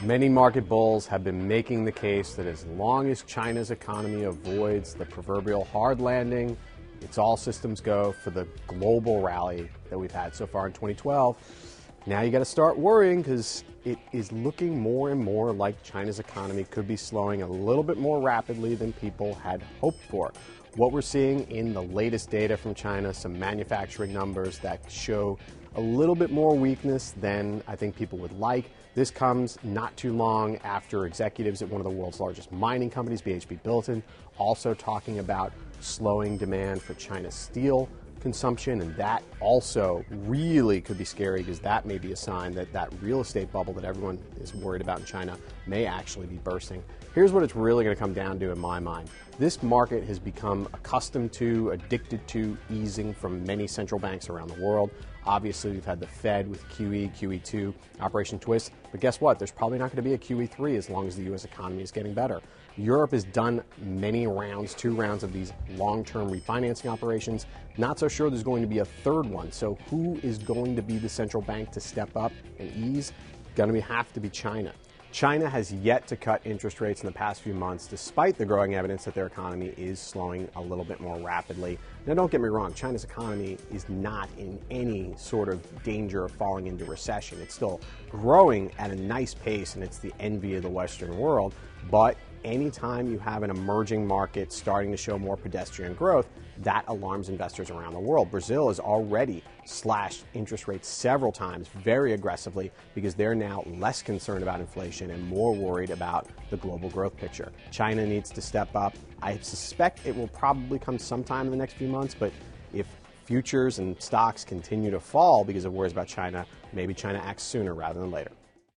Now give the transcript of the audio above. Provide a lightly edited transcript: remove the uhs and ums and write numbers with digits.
Many market bulls have been making the case that as long as China's economy avoids the proverbial hard landing, it's all systems go for the global rally that we've had so far in 2012. Now you got to start worrying because it is looking more and more like China's economy could be slowing a little bit more rapidly than people had hoped for. What we're seeing in the latest data from China, some manufacturing numbers that show a little bit more weakness than I think people would like. This comes not too long after executives at one of the world's largest mining companies, BHP Billiton, also talking about slowing demand for China's steel consumption, and that also really could be scary because that may be a sign that that real estate bubble that everyone is worried about in China may actually be bursting. Here's what it's really going to come down to in my mind. This market has become accustomed to, addicted to easing from many central banks around the world. Obviously, we've had the Fed with QE, QE2, Operation Twist, but guess what? There's probably not going to be a QE3 as long as the U.S. economy is getting better. Europe has done many rounds, 2 rounds of these long-term refinancing operations. Not so sure there's going to be a third one. So who is going to be the central bank to step up and ease? Going to have to be China. China has yet to cut interest rates in the past few months, despite the growing evidence that their economy is slowing a little bit more rapidly. Now, don't get me wrong, China's economy is not in any sort of danger of falling into recession. It's still growing at a nice pace, and it's the envy of the Western world. But anytime you have an emerging market starting to show more pedestrian growth, that alarms investors around the world. Brazil has already slashed interest rates several times very aggressively because they're now less concerned about inflation and more worried about the global growth picture. China needs to step up. I suspect it will probably come sometime in the next few months, but if futures and stocks continue to fall because of worries about China, maybe China acts sooner rather than later.